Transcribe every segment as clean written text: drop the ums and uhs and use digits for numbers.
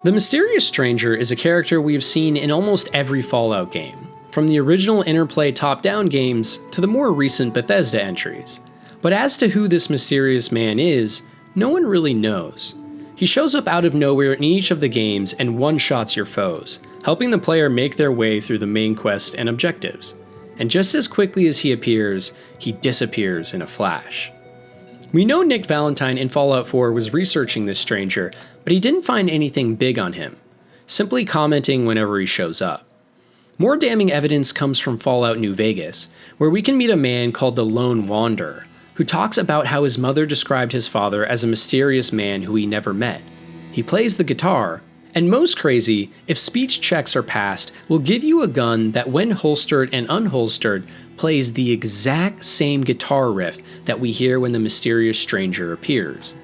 The Mysterious Stranger is a character we've seen in almost every Fallout game, from the original Interplay top-down games to the more recent Bethesda entries. But as to who this mysterious man is, no one really knows. He shows up out of nowhere in each of the games and one-shots your foes, helping the player make their way through the main quest and objectives. And just as quickly as he appears, he disappears in a flash. We know Nick Valentine in Fallout 4 was researching this stranger, but he didn't find anything big on him, simply commenting whenever he shows up. More damning evidence comes from Fallout New Vegas, where we can meet a man called the Lone Wanderer, who talks about how his mother described his father as a mysterious man who he never met. He plays the guitar, and most crazy, if speech checks are passed, will give you a gun that when holstered and unholstered, plays the exact same guitar riff that we hear when the mysterious stranger appears.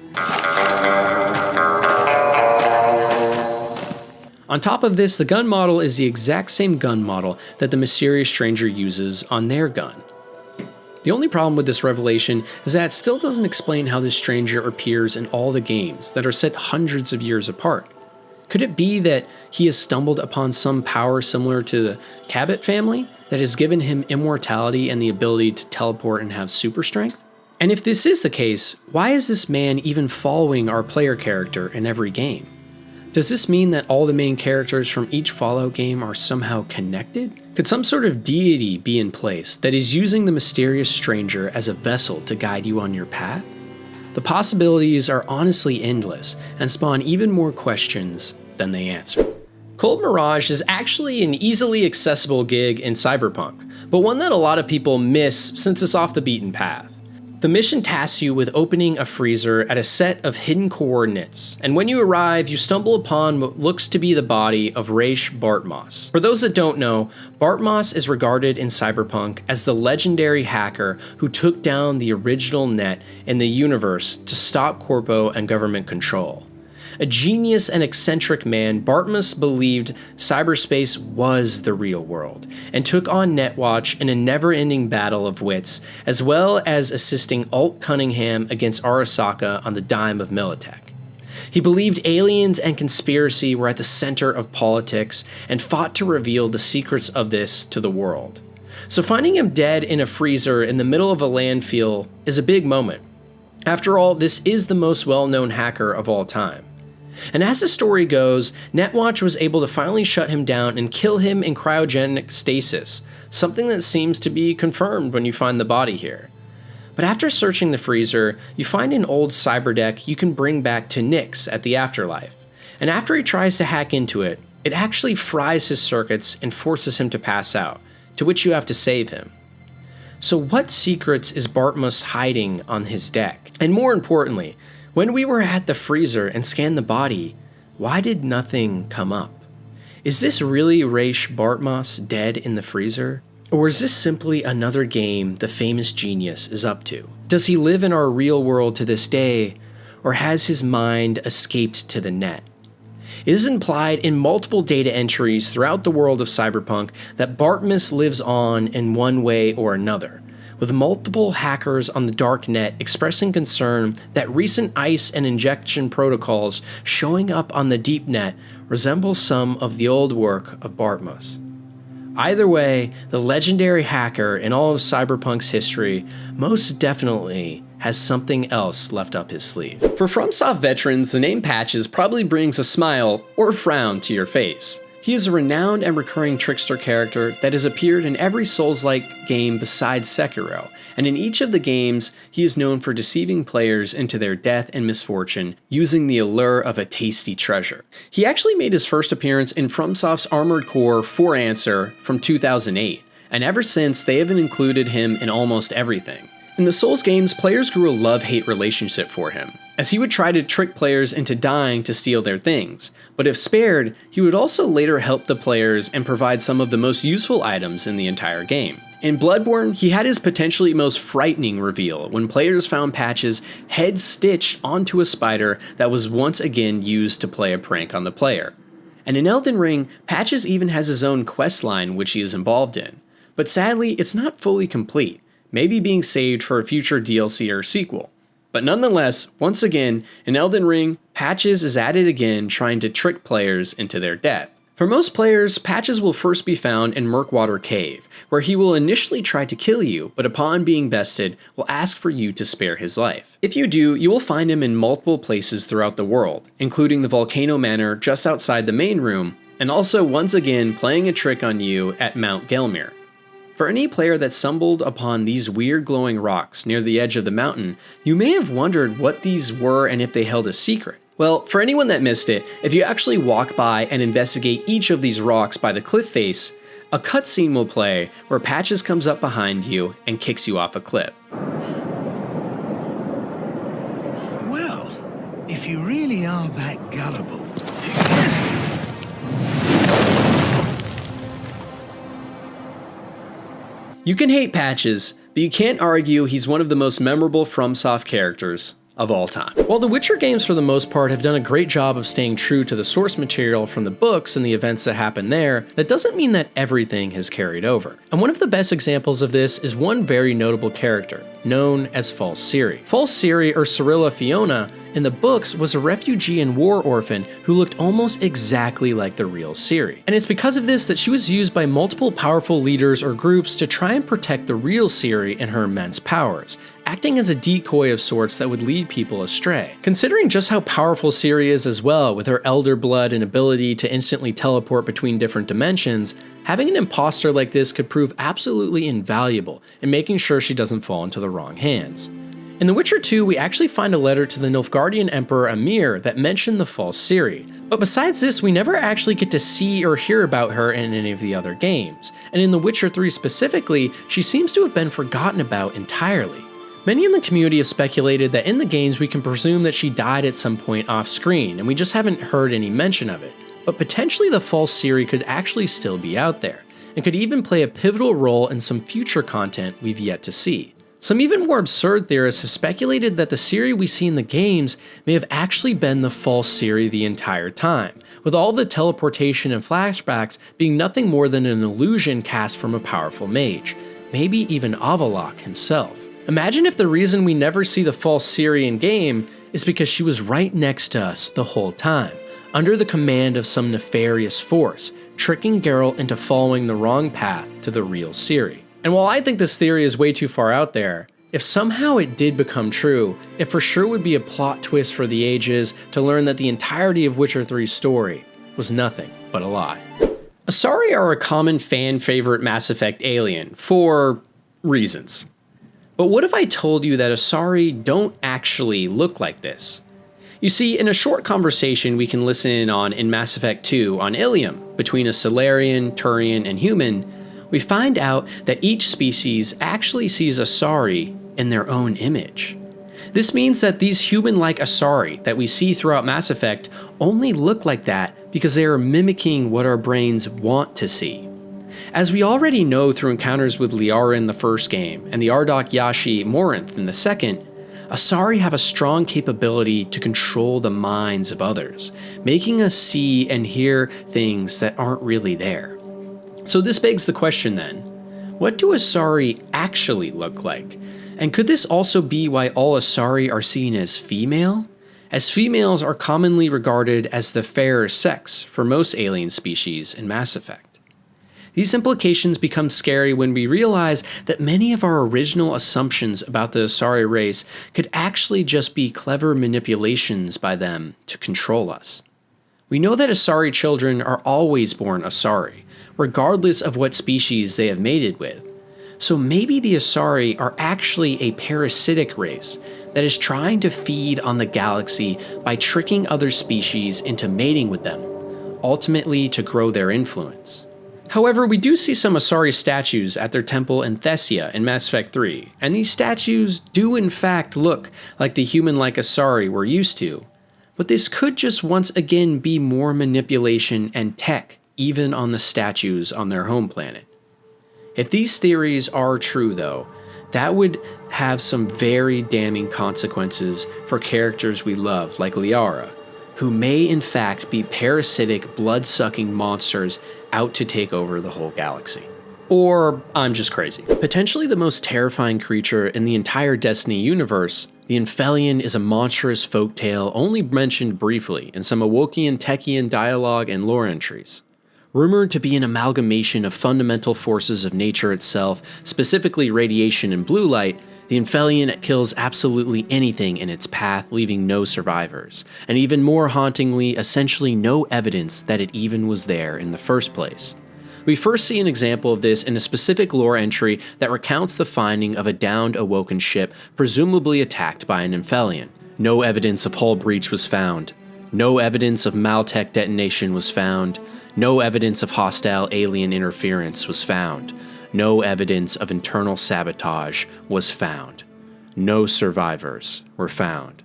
On top of this, the gun model is the exact same gun model that the mysterious stranger uses on their gun. The only problem with this revelation is that it still doesn't explain how this stranger appears in all the games that are set hundreds of years apart. Could it be that he has stumbled upon some power similar to the Cabot family that has given him immortality and the ability to teleport and have super strength? And if this is the case, why is this man even following our player character in every game? Does this mean that all the main characters from each Fallout game are somehow connected? Could some sort of deity be in place that is using the mysterious stranger as a vessel to guide you on your path? The possibilities are honestly endless and spawn even more questions than they answer. Cold Mirage is actually an easily accessible gig in Cyberpunk, but one that a lot of people miss since it's off the beaten path. The mission tasks you with opening a freezer at a set of hidden coordinates, and when you arrive, you stumble upon what looks to be the body of Raish Bartos. For those that don't know, Bartos is regarded in Cyberpunk as the legendary hacker who took down the original net in the universe to stop corpo and government control. A genius and eccentric man, Bartos believed cyberspace was the real world, and took on Netwatch in a never-ending battle of wits, as well as assisting Alt Cunningham against Arasaka on the dime of Militech. He believed aliens and conspiracy were at the center of politics, and fought to reveal the secrets of this to the world. So finding him dead in a freezer in the middle of a landfill is a big moment. After all, this is the most well-known hacker of all time. And as the story goes, Netwatch was able to finally shut him down and kill him in cryogenic stasis, something that seems to be confirmed when you find the body here. But after searching the freezer, you find an old cyberdeck you can bring back to Nyx at the afterlife. And after he tries to hack into it, it actually fries his circuits and forces him to pass out, to which you have to save him. So what secrets is Bartos hiding on his deck? And more importantly, when we were at the freezer and scanned the body, why did nothing come up? Is this really Raish Bartos dead in the freezer? Or is this simply another game the famous genius is up to? Does he live in our real world to this day, or has his mind escaped to the net? It is implied in multiple data entries throughout the world of Cyberpunk that Bartos lives on in one way or another, with multiple hackers on the dark net expressing concern that recent ICE and injection protocols showing up on the deep net resemble some of the old work of Bartos. Either way, the legendary hacker in all of Cyberpunk's history most definitely has something else left up his sleeve. For FromSoft veterans, the name Patches probably brings a smile or frown to your face. He is a renowned and recurring trickster character that has appeared in every Souls-like game besides Sekiro, and in each of the games, he is known for deceiving players into their death and misfortune using the allure of a tasty treasure. He actually made his first appearance in FromSoft's Armored Core 4 Answer from 2008, and ever since they have included him in almost everything. In the Souls games, players grew a love-hate relationship for him, as he would try to trick players into dying to steal their things, but if spared, he would also later help the players and provide some of the most useful items in the entire game. In Bloodborne, he had his potentially most frightening reveal when players found Patches head stitched onto a spider that was once again used to play a prank on the player. And in Elden Ring, Patches even has his own questline which he is involved in, but sadly it's not fully complete, maybe being saved for a future DLC or sequel. But nonetheless, once again, in Elden Ring, Patches is at it again trying to trick players into their death. For most players, Patches will first be found in Murkwater Cave, where he will initially try to kill you, but upon being bested, will ask for you to spare his life. If you do, you will find him in multiple places throughout the world, including the Volcano Manor just outside the main room, and also once again playing a trick on you at Mount Gelmir. For any player that stumbled upon these weird glowing rocks near the edge of the mountain, you may have wondered what these were and if they held a secret. Well, for anyone that missed it, if you actually walk by and investigate each of these rocks by the cliff face, a cutscene will play where Patches comes up behind you and kicks you off a cliff. Well, if you really are that gullible... You can hate Patches, but you can't argue he's one of the most memorable FromSoft characters of all time. While the Witcher games for the most part have done a great job of staying true to the source material from the books and the events that happen there, that doesn't mean that everything has carried over. And one of the best examples of this is one very notable character, known as False Siri. False Siri, or Cirilla Fiona, in the books was a refugee and war orphan who looked almost exactly like the real Siri. And it's because of this that she was used by multiple powerful leaders or groups to try and protect the real Siri and her immense powers, acting as a decoy of sorts that would lead people astray. Considering just how powerful Siri is as well, with her elder blood and ability to instantly teleport between different dimensions, having an imposter like this could prove absolutely invaluable in making sure she doesn't fall into the wrong hands. In The Witcher 2, we actually find a letter to the Nilfgaardian Emperor Emhyr that mentioned the false Siri. But besides this, we never actually get to see or hear about her in any of the other games. And in The Witcher 3 specifically, she seems to have been forgotten about entirely. Many in the community have speculated that in the games we can presume that she died at some point off screen, and we just haven't heard any mention of it. But potentially the false Siri could actually still be out there, and could even play a pivotal role in some future content we've yet to see. Some even more absurd theorists have speculated that the Siri we see in the games may have actually been the false Siri the entire time, with all the teleportation and flashbacks being nothing more than an illusion cast from a powerful mage, maybe even Avalok himself. Imagine if the reason we never see the false Siri in game is because she was right next to us the whole time, under the command of some nefarious force, tricking Geralt into following the wrong path to the real Siri. And while I think this theory is way too far out there, if somehow it did become true, it for sure would be a plot twist for the ages to learn that the entirety of Witcher 3's story was nothing but a lie. Assari are a common fan favorite Mass Effect alien, for reasons. But what if I told you that Assari don't actually look like this? You see, in a short conversation we can listen in on in Mass Effect 2 on Eleon, between a Salarian, Turian, and human, we find out that each species actually sees Assari in their own image. This means that these human-like Assari that we see throughout Mass Effect only look like that because they are mimicking what our brains want to see. As we already know through encounters with Liara in the first game, and the Ardok Yashi Morinth in the second, Assari have a strong capability to control the minds of others, making us see and hear things that aren't really there. So this begs the question then, what do Assari actually look like? And could this also be why all Assari are seen as female? As females are commonly regarded as the fairer sex for most alien species in Mass Effect. These implications become scary when we realize that many of our original assumptions about the Assari race could actually just be clever manipulations by them to control us. We know that Assari children are always born Assari, regardless of what species they have mated with. So maybe the Assari are actually a parasitic race that is trying to feed on the galaxy by tricking other species into mating with them, ultimately to grow their influence. However, we do see some Assari statues at their temple in Thessia in Mass Effect 3, and these statues do in fact look like the human-like Assari we're used to, but this could just once again be more manipulation and tech even on the statues on their home planet. If these theories are true though, that would have some very damning consequences for characters we love like Liara, who may in fact be parasitic blood-sucking monsters out to take over the whole galaxy. Or I'm just crazy. Potentially the most terrifying creature in the entire Destiny universe, the Infelion is a monstrous folktale only mentioned briefly in some Awokian Techian dialogue and lore entries. Rumored to be an amalgamation of fundamental forces of nature itself, specifically radiation and blue light, the Infelion kills absolutely anything in its path, leaving no survivors, and even more hauntingly, essentially no evidence that it even was there in the first place. We first see an example of this in a specific lore entry that recounts the finding of a downed Awoken ship presumably attacked by an Infelion. No evidence of hull breach was found. No evidence of Maltech detonation was found. No evidence of hostile alien interference was found. No evidence of internal sabotage was found. No survivors were found.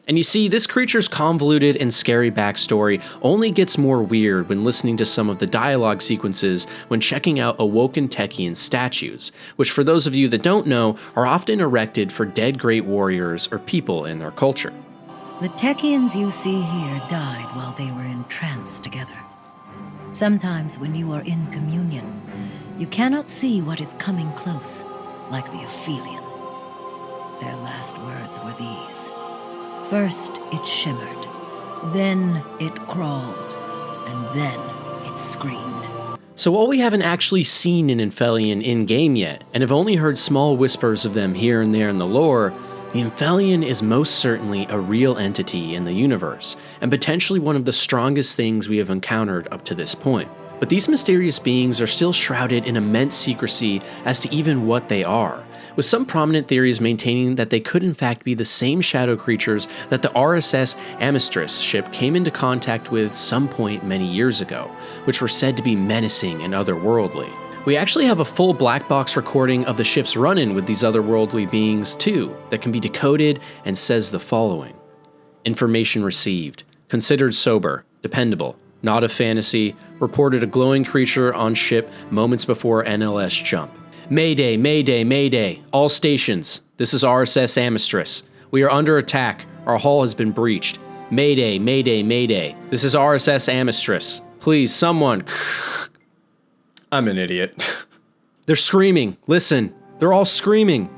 And you see, this creature's convoluted and scary backstory only gets more weird when listening to some of the dialogue sequences when checking out Awoken Techian statues, which for those of you that don't know, are often erected for dead great warriors or people in their culture. The Techians you see here died while they were entranced together. Sometimes when you are in communion, you cannot see what is coming close, like the Aphelion. Their last words were these. First it shimmered, then it crawled, and then it screamed. So while we haven't actually seen an Infelion in-game yet, and have only heard small whispers of them here and there in the lore, the Infelion is most certainly a real entity in the universe, and potentially one of the strongest things we have encountered up to this point. But these mysterious beings are still shrouded in immense secrecy as to even what they are, with some prominent theories maintaining that they could in fact be the same shadow creatures that the RSS Amistris ship came into contact with some point many years ago, which were said to be menacing and otherworldly. We actually have a full black box recording of the ship's run-in with these otherworldly beings too, that can be decoded and says the following. Information received. Considered sober, dependable, not a fantasy, reported a glowing creature on ship moments before NLS jump. Mayday, mayday, mayday, all stations. This is RSS Amistris. We are under attack. Our hull has been breached. Mayday, mayday, mayday. This is RSS Amistris. Please, someone. I'm an idiot. They're screaming. Listen, they're all screaming.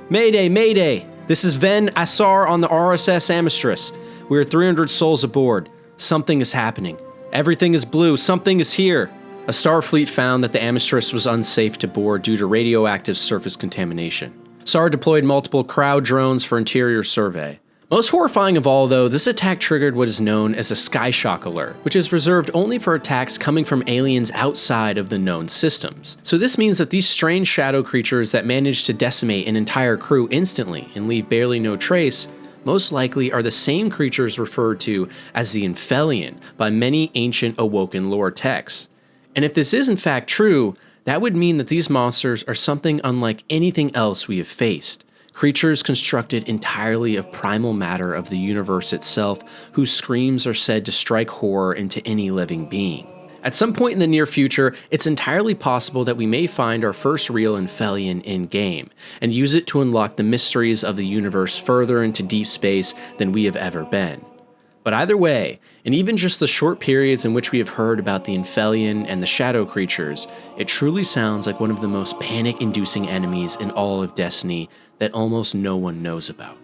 Mayday, mayday. This is Ven Assar on the RSS Amistris. We are 300 souls aboard. Something is happening. Everything is blue. Something is here. A Starfleet found that the Amistris was unsafe to board due to radioactive surface contamination. SAR deployed multiple crowd drones for interior survey. Most horrifying of all, though, this attack triggered what is known as a Skyshock alert, which is reserved only for attacks coming from aliens outside of the known systems. So this means that these strange shadow creatures that manage to decimate an entire crew instantly and leave barely no trace most likely are the same creatures referred to as the Infelion by many ancient Awoken lore texts. And if this is in fact true, that would mean that these monsters are something unlike anything else we have faced. Creatures constructed entirely of primal matter of the universe itself, whose screams are said to strike horror into any living being. At some point in the near future, it's entirely possible that we may find our first real Infelion in-game, and use it to unlock the mysteries of the universe further into deep space than we have ever been. But either way, and even just the short periods in which we have heard about the Infelion and the shadow creatures, it truly sounds like one of the most panic-inducing enemies in all of Destiny that almost no one knows about.